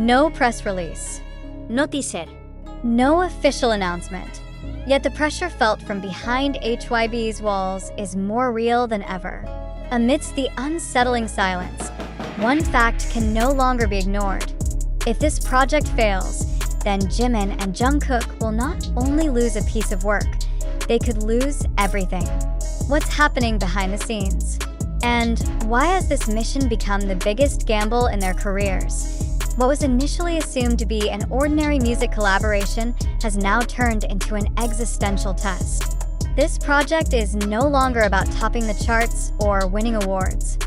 No press release. No teaser. No official announcement. Yet the pressure felt from behind HYB's walls is more real than ever. Amidst the unsettling silence, one fact can no longer be ignored. If this project fails, then Jimin and Jungkook will not only lose a piece of work, they could lose everything. What's happening behind the scenes? And why has this mission become the biggest gamble in their careers? What was initially assumed to be an ordinary music collaboration has now turned into an existential test. This project is no longer about topping the charts or winning awards.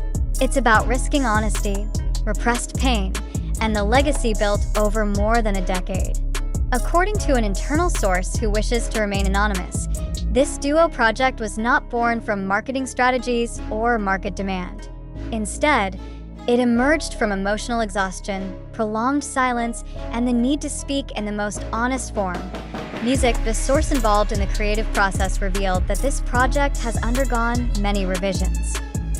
It's about risking honesty, repressed pain, and the legacy built over more than a decade. According to an internal source who wishes to remain anonymous, this duo project was not born from marketing strategies or market demand. Instead, it emerged from emotional exhaustion, prolonged silence, and the need to speak in the most honest form. Music, the source involved in the creative process, revealed that this project has undergone many revisions.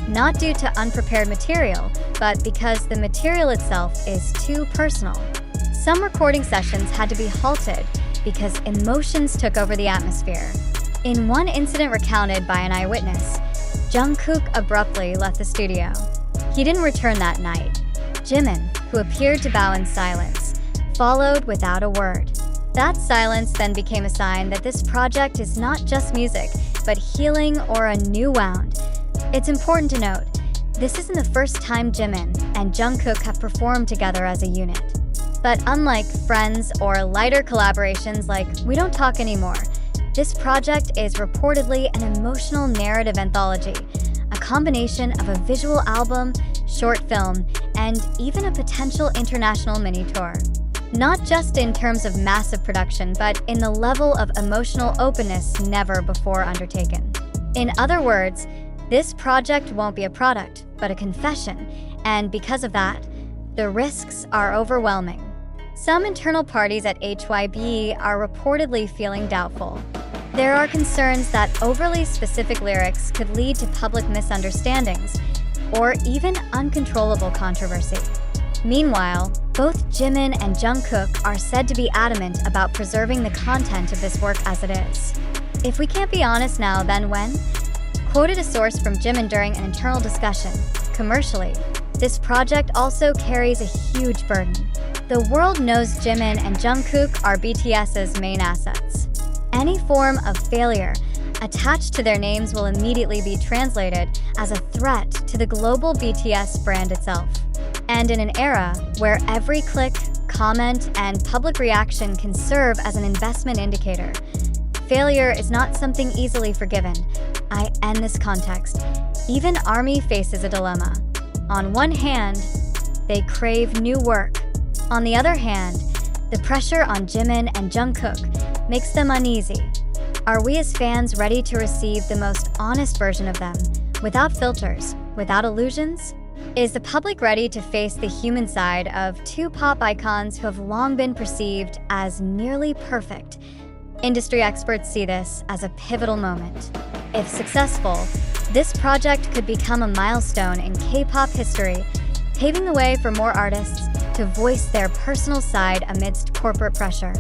Not due to unprepared material, but because the material itself is too personal. Some recording sessions had to be halted because emotions took over the atmosphere. In one incident recounted by an eyewitness, Jungkook abruptly left the studio. He didn't return that night. Jimin, who appeared to bow in silence, followed without a word. That silence then became a sign that this project is not just music, but healing or a new wound. It's important to note, this isn't the first time Jimin and Jungkook have performed together as a unit. But unlike Friends or lighter collaborations like We Don't Talk Anymore, this project is reportedly an emotional narrative anthology, a combination of a visual album, short film, and even a potential international mini-tour. Not just in terms of massive production, but in the level of emotional openness never before undertaken. In other words, this project won't be a product, but a confession, and because of that, the risks are overwhelming. Some internal parties at HYB are reportedly feeling doubtful. There are concerns that overly specific lyrics could lead to public misunderstandings or even uncontrollable controversy. Meanwhile, both Jimin and Jungkook are said to be adamant about preserving the content of this work as it is. If we can't be honest now, then when? Quoted a source from Jimin during an internal discussion, commercially, this project also carries a huge burden. The world knows Jimin and Jungkook are BTS's main assets. Any form of failure attached to their names will immediately be translated as a threat to the global BTS brand itself. And in an era where every click, comment, and public reaction can serve as an investment indicator, failure is not something easily forgiven. In this context, even ARMY faces a dilemma. On one hand, they crave new work. On the other hand, the pressure on Jimin and Jungkook makes them uneasy. Are we as fans ready to receive the most honest version of them, without filters, without illusions? Is the public ready to face the human side of two pop icons who have long been perceived as nearly perfect? Industry experts see this as a pivotal moment. If successful, this project could become a milestone in K-pop history, paving the way for more artists to voice their personal side amidst corporate pressure.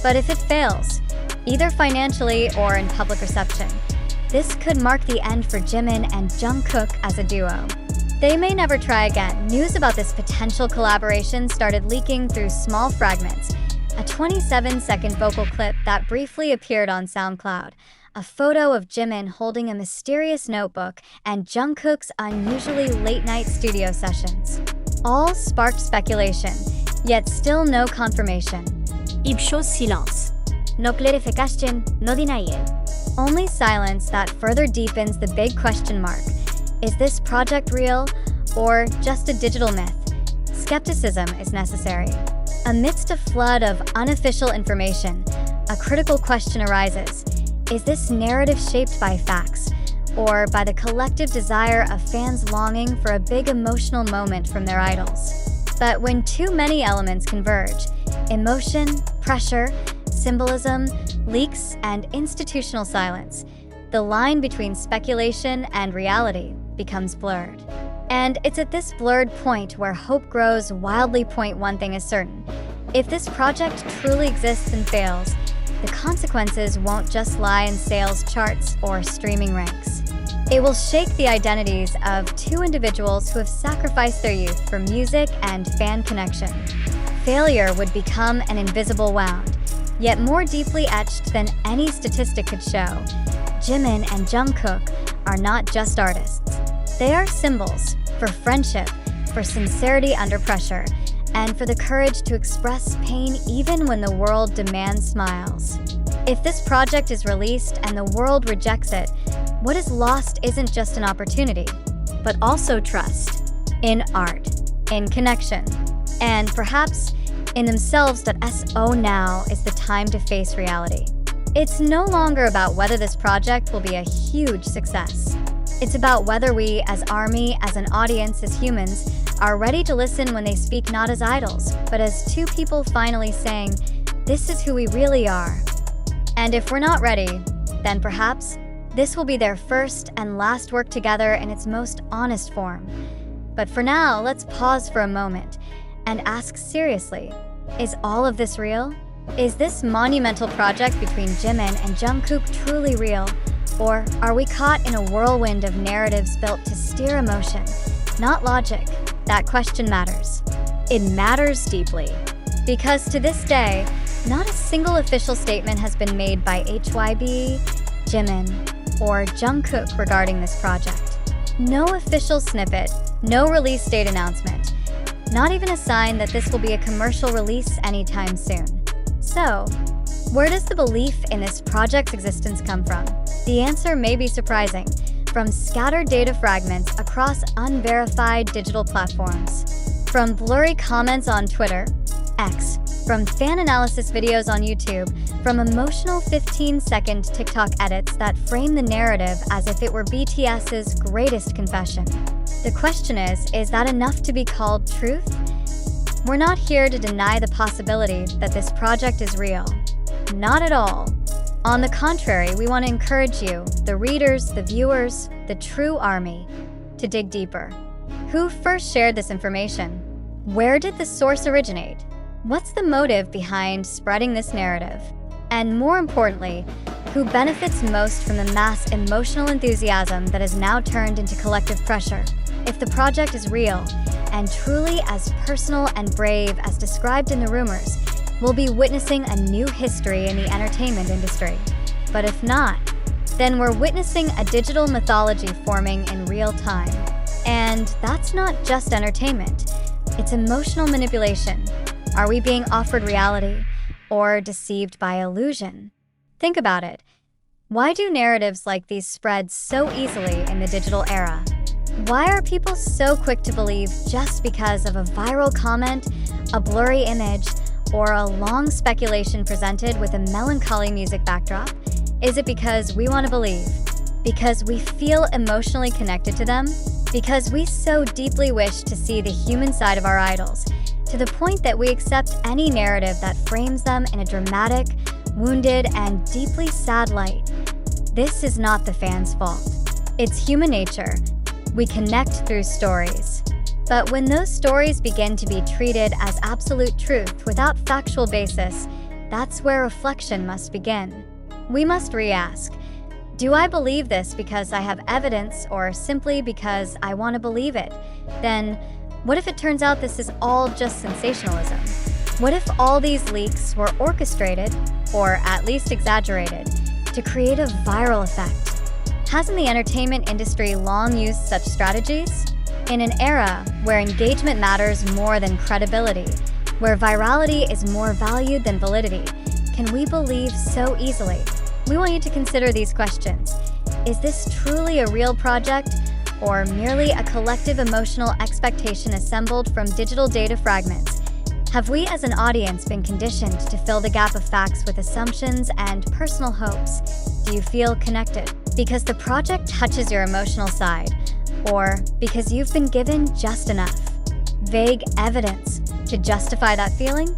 But if it fails, either financially or in public reception, this could mark the end for Jimin and Jungkook as a duo. They may never try again. News about this potential collaboration started leaking through small fragments. A 27-second vocal clip that briefly appeared on SoundCloud, a photo of Jimin holding a mysterious notebook, and Jungkook's unusually late-night studio sessions. All sparked speculation, yet still no confirmation. Ipsho silence. No clarification, no denial. Only silence that further deepens the big question mark. Is this project real or just a digital myth? Skepticism is necessary. Amidst a flood of unofficial information, a critical question arises. Is this narrative shaped by facts or by the collective desire of fans longing for a big emotional moment from their idols? But when too many elements converge, emotion, pressure, symbolism, leaks, and institutional silence, the line between speculation and reality becomes blurred. And it's at this blurred point where hope grows wildly. One thing is certain. If this project truly exists and fails, the consequences won't just lie in sales charts or streaming ranks. It will shake the identities of two individuals who have sacrificed their youth for music and fan connection. Failure would become an invisible wound, yet more deeply etched than any statistic could show. Jimin and Jungkook are not just artists. They are symbols for friendship, for sincerity under pressure, and for the courage to express pain even when the world demands smiles. If this project is released and the world rejects it, what is lost isn't just an opportunity, but also trust in art, in connection, and perhaps in themselves. So now is the time to face reality. It's no longer about whether this project will be a huge success. It's about whether we, as ARMY, as an audience, as humans, are ready to listen when they speak not as idols, but as two people finally saying, "This is who we really are." And if we're not ready, then perhaps this will be their first and last work together in its most honest form. But for now, let's pause for a moment and ask seriously, is all of this real? Is this monumental project between Jimin and Jungkook truly real? Or are we caught in a whirlwind of narratives built to steer emotion, not logic? That question matters. It matters deeply. Because to this day, not a single official statement has been made by HYB, Jimin, or Jungkook regarding this project. No official snippet, no release date announcement, not even a sign that this will be a commercial release anytime soon. So, where does the belief in this project's existence come from? The answer may be surprising. From scattered data fragments across unverified digital platforms, from blurry comments on Twitter, X, from fan analysis videos on YouTube, from emotional 15-second TikTok edits that frame the narrative as if it were BTS's greatest confession. The question is that enough to be called truth? We're not here to deny the possibility that this project is real. Not at all. On the contrary, we want to encourage you, the readers, the viewers, the true ARMY, to dig deeper. Who first shared this information? Where did the source originate? What's the motive behind spreading this narrative? And more importantly, who benefits most from the mass emotional enthusiasm that is now turned into collective pressure? If the project is real, and truly as personal and brave as described in the rumors, we'll be witnessing a new history in the entertainment industry. But if not, then we're witnessing a digital mythology forming in real time. And that's not just entertainment, it's emotional manipulation. Are we being offered reality or deceived by illusion? Think about it. Why do narratives like these spread so easily in the digital era? Why are people so quick to believe just because of a viral comment, a blurry image, or a long speculation presented with a melancholy music backdrop? Is it because we want to believe? Because we feel emotionally connected to them? Because we so deeply wish to see the human side of our idols, to the point that we accept any narrative that frames them in a dramatic, wounded, and deeply sad light? This is not the fans' fault. It's human nature. We connect through stories. But when those stories begin to be treated as absolute truth without factual basis, that's where reflection must begin. We must re-ask, do I believe this because I have evidence or simply because I want to believe it? Then, what if it turns out this is all just sensationalism? What if all these leaks were orchestrated, or at least exaggerated, to create a viral effect? Hasn't the entertainment industry long used such strategies? In an era where engagement matters more than credibility, where virality is more valued than validity, can we believe so easily? We want you to consider these questions. Is this truly a real project, or merely a collective emotional expectation assembled from digital data fragments? Have we as an audience been conditioned to fill the gap of facts with assumptions and personal hopes? Do you feel connected because the project touches your emotional side, or because you've been given just enough vague evidence to justify that feeling?